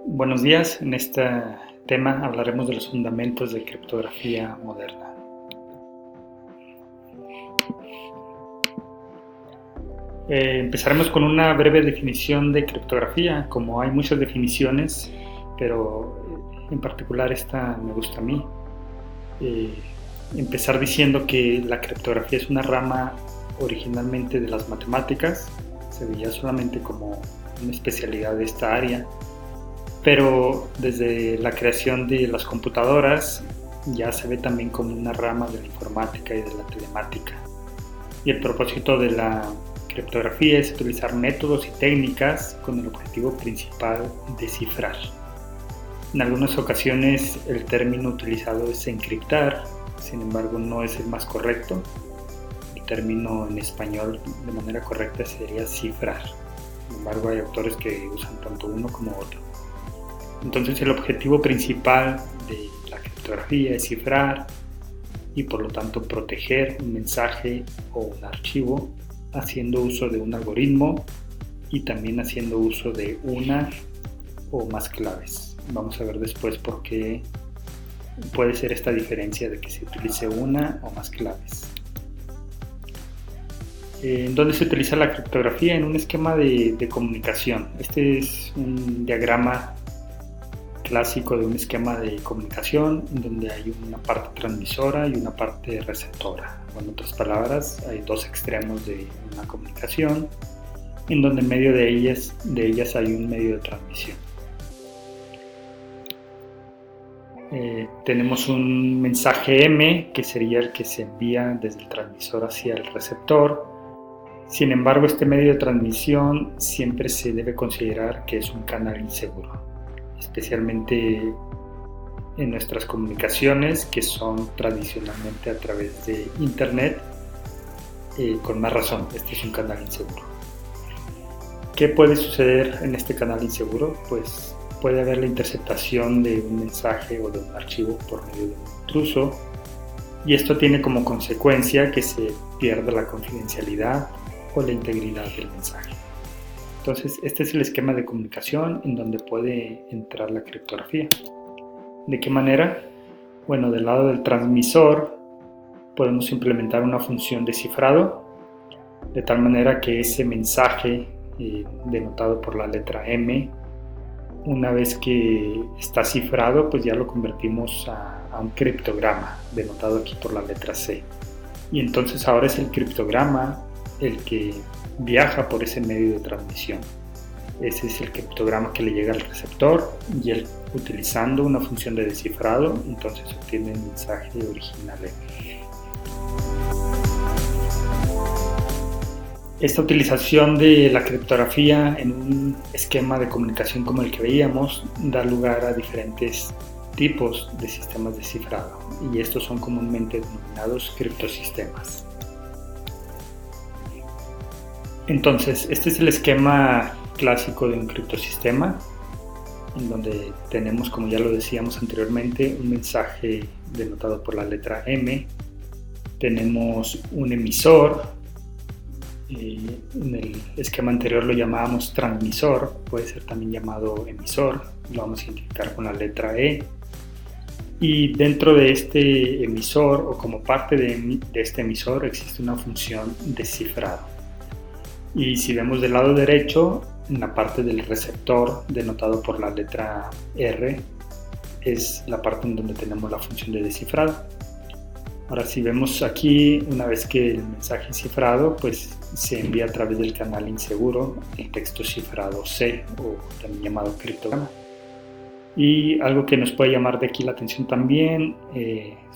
Buenos días, en este tema hablaremos de los fundamentos de criptografía moderna. Empezaremos con una breve definición de criptografía, como hay muchas definiciones, pero en particular esta me gusta a mí. Empezar diciendo que la criptografía es una rama originalmente de las matemáticas, se veía solamente como una especialidad de esta área, pero desde la creación de las computadoras ya se ve también como una rama de la informática y de la telemática. Y el propósito de la criptografía es utilizar métodos y técnicas con el objetivo principal de cifrar. En algunas ocasiones el término utilizado es encriptar, sin embargo no es el más correcto. El término en español de manera correcta sería cifrar. Sin embargo hay autores que usan tanto uno como otro. Entonces el objetivo principal de la criptografía es cifrar y por lo tanto proteger un mensaje o un archivo haciendo uso de un algoritmo y también haciendo uso de una o más claves. Vamos a ver después por qué puede ser esta diferencia de que se utilice una o más claves. ¿En dónde se utiliza la criptografía? En un esquema de comunicación. Este es un diagrama clásico de un esquema de comunicación en donde hay una parte transmisora y una parte receptora. O en otras palabras, hay dos extremos de una comunicación en donde en medio de ellas hay un medio de transmisión. Tenemos un mensaje M que sería el que se envía desde el transmisor hacia el receptor. Sin embargo, este medio de transmisión siempre se debe considerar que es un canal inseguro, especialmente en nuestras comunicaciones que son tradicionalmente a través de internet. Con más razón, este es un canal inseguro. ¿Qué puede suceder en este canal inseguro? Pues puede haber la interceptación de un mensaje o de un archivo por medio de un intruso, y esto tiene como consecuencia que se pierda la confidencialidad o la integridad del mensaje. Entonces, este es el esquema de comunicación en donde puede entrar la criptografía. ¿De qué manera? Bueno, del lado del transmisor podemos implementar una función de cifrado, de tal manera que ese mensaje denotado por la letra M, una vez que está cifrado, pues ya lo convertimos a un criptograma, denotado aquí por la letra C. Y entonces ahora es el criptograma el que viaja por ese medio de transmisión. Ese es el criptograma que le llega al receptor y él, utilizando una función de descifrado, entonces obtiene el mensaje original. Esta utilización de la criptografía en un esquema de comunicación como el que veíamos da lugar a diferentes tipos de sistemas de cifrado, y estos son comúnmente denominados criptosistemas. Entonces, este es el esquema clásico de un criptosistema, en donde tenemos, como ya lo decíamos anteriormente, un mensaje denotado por la letra M. Tenemos un emisor. En el esquema anterior lo llamábamos transmisor, puede ser también llamado emisor, lo vamos a identificar con la letra E. Y dentro de este emisor, o como parte de este emisor, existe una función de cifrado. Y si vemos del lado derecho, en la parte del receptor, denotado por la letra R, es la parte en donde tenemos la función de descifrado. Ahora, si vemos aquí, una vez que el mensaje es cifrado, pues se envía a través del canal inseguro el texto cifrado C, o también llamado criptograma. Y algo que nos puede llamar de aquí la atención también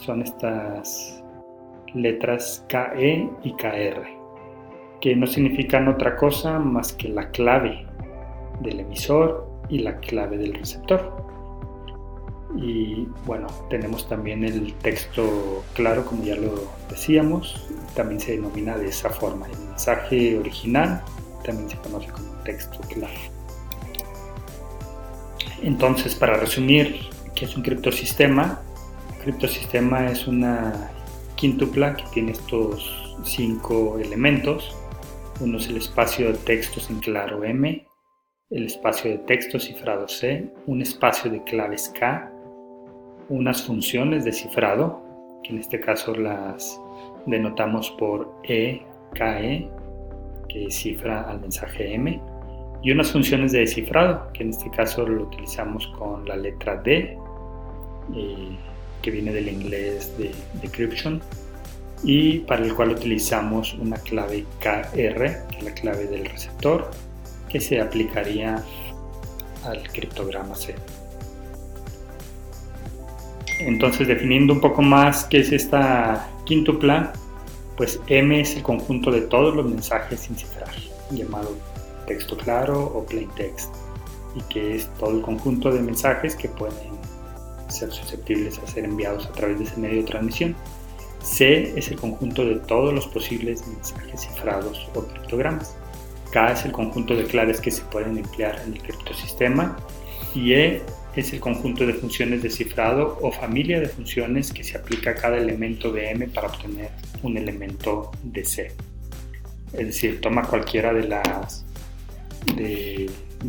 son estas letras KE y KR, que no significan otra cosa más que la clave del emisor y la clave del receptor. Y bueno, tenemos también el texto claro, como ya lo decíamos, también se denomina de esa forma. El mensaje original también se conoce como texto claro. Entonces, para resumir, ¿qué es un criptosistema? Un criptosistema es una quíntupla que tiene estos 5 elementos. Uno es el espacio de textos en claro M, el espacio de texto cifrado C, un espacio de claves K, unas funciones de cifrado, que en este caso las denotamos por EKE, que cifra al mensaje M, y unas funciones de descifrado, que en este caso lo utilizamos con la letra D, que viene del inglés de decryption, y para el cual utilizamos una clave KR, que es la clave del receptor, que se aplicaría al criptograma C. Entonces, definiendo un poco más qué es esta quíntupla, pues M es el conjunto de todos los mensajes sin cifrar, llamado texto claro o plain text, y que es todo el conjunto de mensajes que pueden ser susceptibles a ser enviados a través de ese medio de transmisión. C es el conjunto de todos los posibles mensajes cifrados o criptogramas. K es el conjunto de claves que se pueden emplear en el criptosistema, y E es el conjunto de funciones de cifrado o familia de funciones que se aplica a cada elemento de M para obtener un elemento de C. Es decir, toma cualquiera de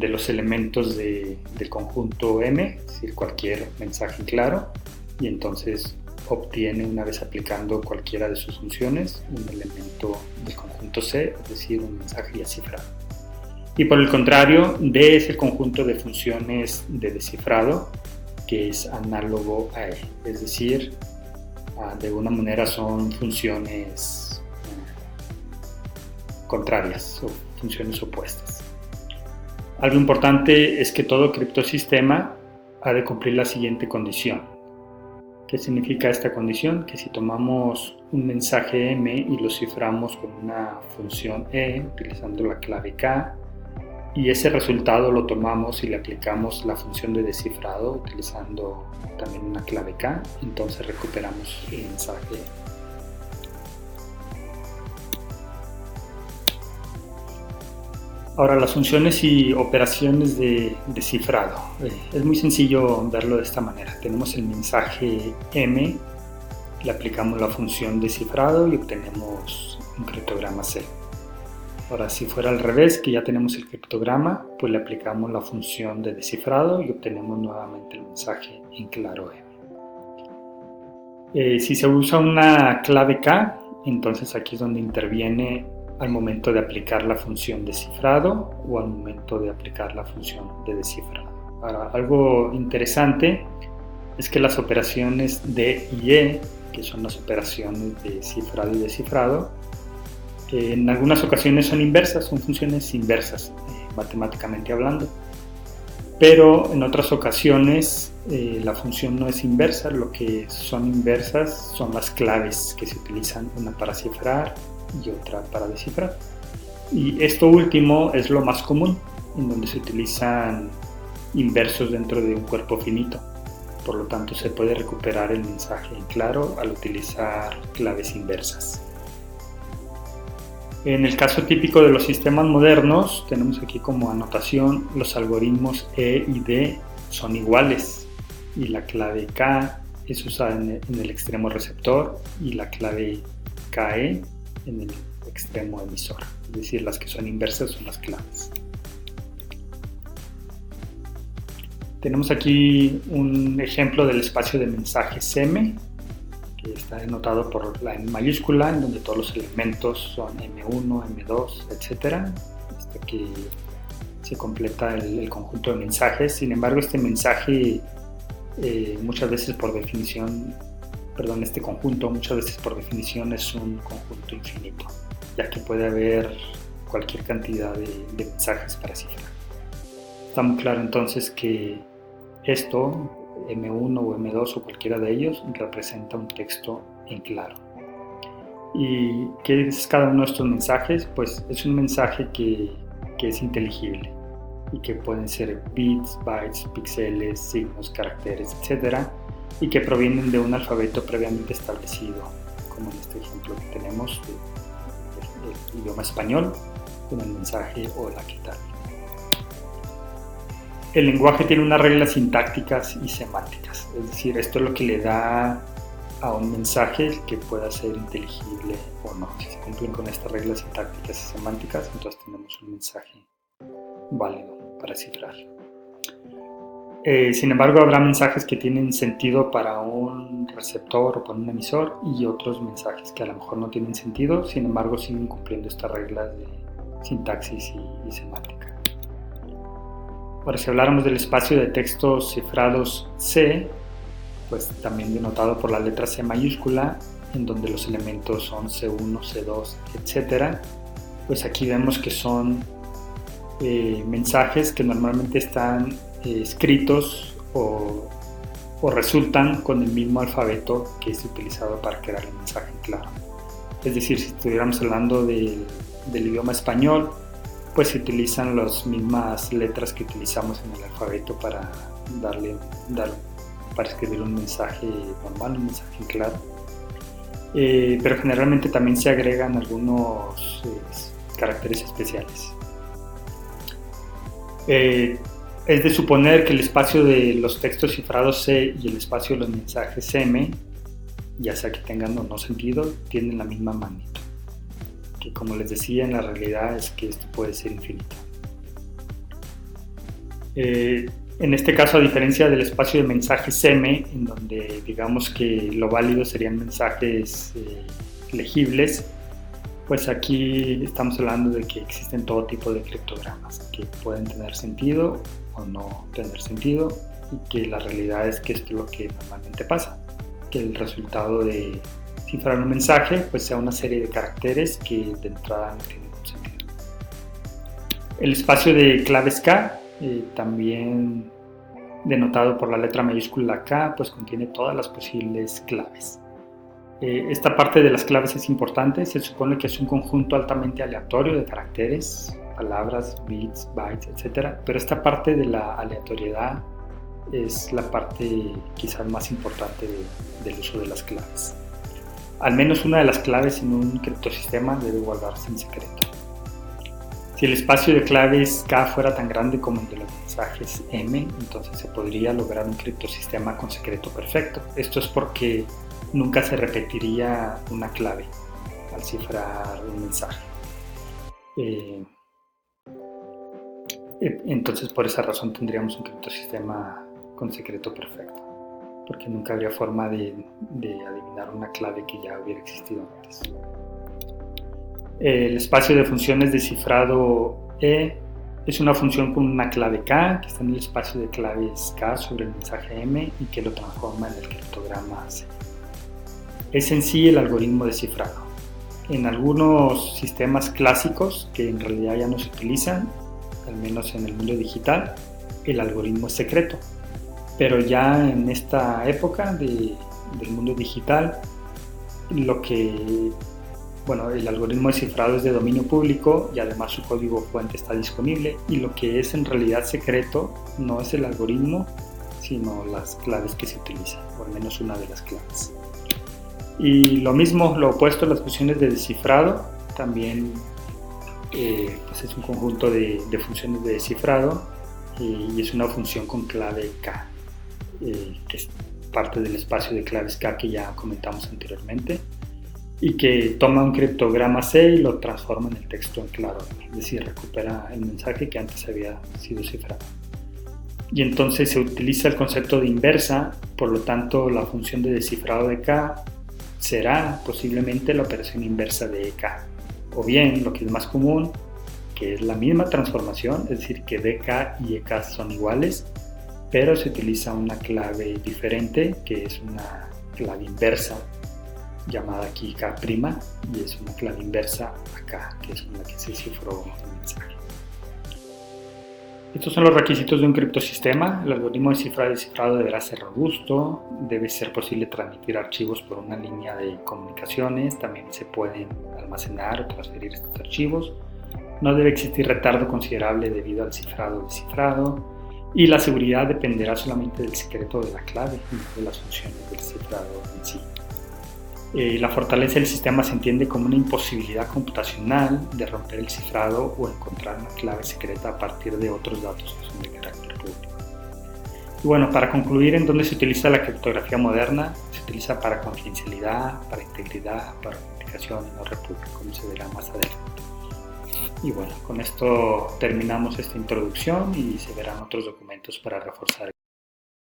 los elementos del conjunto M, es decir, cualquier mensaje claro, y entonces obtiene, una vez aplicando cualquiera de sus funciones, un elemento del conjunto C, es decir, un mensaje ya cifrado. Y por el contrario, D es el conjunto de funciones de descifrado, que es análogo a E, es decir, de alguna manera son funciones contrarias o funciones opuestas. Algo importante es que todo criptosistema ha de cumplir la siguiente condición. ¿Qué significa esta condición? Que si tomamos un mensaje M y lo ciframos con una función E, utilizando la clave K, y ese resultado lo tomamos y le aplicamos la función de descifrado, utilizando también una clave K, entonces recuperamos el mensaje. Ahora, las funciones y operaciones de descifrado. Es muy sencillo verlo de esta manera. Tenemos el mensaje M, le aplicamos la función descifrado y obtenemos un criptograma C. Ahora, si fuera al revés, que ya tenemos el criptograma, pues le aplicamos la función de descifrado y obtenemos nuevamente el mensaje en claro M. Si se usa una clave K, entonces aquí es donde interviene al momento de aplicar la función de cifrado o al momento de aplicar la función de descifrado. Ahora, algo interesante es que las operaciones D y E, que son las operaciones de cifrado y descifrado, en algunas ocasiones son inversas, son funciones inversas, matemáticamente hablando. Pero en otras ocasiones la función no es inversa, lo que son inversas son las claves que se utilizan, una para cifrar y otra para descifrar. Y esto último es lo más común, en donde se utilizan inversos dentro de un cuerpo finito. Por lo tanto, se puede recuperar el mensaje en claro al utilizar claves inversas. En el caso típico de los sistemas modernos, tenemos aquí como anotación los algoritmos E y D son iguales, y la clave K es usada en el extremo receptor y la clave KE en el extremo emisor, es decir, las que son inversas son las claves. Tenemos aquí un ejemplo del espacio de mensajes M, que está denotado por la M mayúscula, en donde todos los elementos son M1, M2, etc. hasta que se completa el conjunto de mensajes. Sin embargo, este mensaje muchas veces por definición, este conjunto muchas veces por definición es un conjunto infinito, ya que puede haber cualquier cantidad de mensajes para cifrar. Está muy claro entonces que esto, M1 o M2 o cualquiera de ellos, representa un texto en claro. ¿Y qué es cada uno de estos mensajes? Pues es un mensaje que es inteligible y que pueden ser bits, bytes, píxeles, signos, caracteres, etc. y que provienen de un alfabeto previamente establecido, como en este ejemplo que tenemos del idioma español con el mensaje hola, ¿qué tal? El lenguaje tiene unas reglas sintácticas y semánticas, es decir, esto es lo que le da a un mensaje que pueda ser inteligible o no. Si se cumplen con estas reglas sintácticas y semánticas, entonces tenemos un mensaje válido para cifrar. Sin embargo, habrá mensajes que tienen sentido para un receptor o para un emisor y otros mensajes que a lo mejor no tienen sentido, sin embargo siguen cumpliendo estas reglas de sintaxis y semántica. Ahora, si habláramos del espacio de textos cifrados C, pues también denotado por la letra C mayúscula, en donde los elementos son C1, C2, etc., pues aquí vemos que son mensajes que normalmente están escritos o resultan con el mismo alfabeto que es utilizado para crear el mensaje en claro. Es decir, si estuviéramos hablando del idioma español, pues se utilizan las mismas letras que utilizamos en el alfabeto para para escribir un mensaje normal, un mensaje en claro. Pero generalmente también se agregan algunos caracteres especiales. Es de suponer que el espacio de los textos cifrados C y el espacio de los mensajes M, ya sea que tengan o no sentido, tienen la misma magnitud. Que como les decía, en la realidad es que esto puede ser infinito. En este caso, a diferencia del espacio de mensajes M, en donde digamos que lo válido serían mensajes legibles, pues aquí estamos hablando de que existen todo tipo de criptogramas que pueden tener sentido o no tener sentido, y que la realidad es que esto es lo que normalmente pasa, que el resultado de cifrar un mensaje pues sea una serie de caracteres que de entrada no tienen ningún sentido. El espacio de claves K, también denotado por la letra mayúscula K, pues contiene todas las posibles claves. Esta parte de las claves es importante. Se supone que es un conjunto altamente aleatorio de caracteres, palabras, bits, bytes, etc. Pero esta parte de la aleatoriedad es la parte quizás más importante del uso de las claves. Al menos una de las claves en un criptosistema debe guardarse en secreto. Si el espacio de claves K fuera tan grande como el de los mensajes M, entonces se podría lograr un criptosistema con secreto perfecto. Esto es porque nunca se repetiría una clave al cifrar un mensaje. Entonces, por esa razón tendríamos un criptosistema con secreto perfecto, porque nunca habría forma de adivinar una clave que ya hubiera existido antes. El espacio de funciones de cifrado E es una función con una clave K que está en el espacio de claves K sobre el mensaje M y que lo transforma en el criptograma C. Es en sí el algoritmo de cifrado. En algunos sistemas clásicos que en realidad ya no se utilizan, al menos en el mundo digital, el algoritmo es secreto. Pero ya en esta época del mundo digital, el algoritmo de cifrado es de dominio público y además su código fuente está disponible, y lo que es en realidad secreto no es el algoritmo, sino las claves que se utilizan, o al menos una de las claves. Y lo mismo, lo opuesto a las funciones de descifrado, también pues es un conjunto de funciones de descifrado, y es una función con clave K, que es parte del espacio de claves K que ya comentamos anteriormente, y que toma un criptograma C y lo transforma en el texto en claro, es decir, recupera el mensaje que antes había sido cifrado. Y entonces se utiliza el concepto de inversa, por lo tanto la función de descifrado de K será posiblemente la operación inversa de EK, o bien lo que es más común, que es la misma transformación, es decir, que DK y EK son iguales, pero se utiliza una clave diferente, que es una clave inversa, llamada aquí K', y es una clave inversa acá, que es con la que se cifró el mensaje. Estos son los requisitos de un criptosistema. El algoritmo de cifrado y descifrado deberá ser robusto, debe ser posible transmitir archivos por una línea de comunicaciones, también se pueden almacenar o transferir estos archivos, no debe existir retardo considerable debido al cifrado o descifrado, y la seguridad dependerá solamente del secreto de la clave y no de las funciones del cifrado en sí. La fortaleza del sistema se entiende como una imposibilidad computacional de romper el cifrado o encontrar una clave secreta a partir de otros datos que son de carácter público. Y bueno, para concluir, ¿en dónde se utiliza la criptografía moderna? Se utiliza para confidencialidad, para integridad, para autenticación en orden público, como se verá más adelante. Y bueno, con esto terminamos esta introducción y se verán otros documentos para reforzar.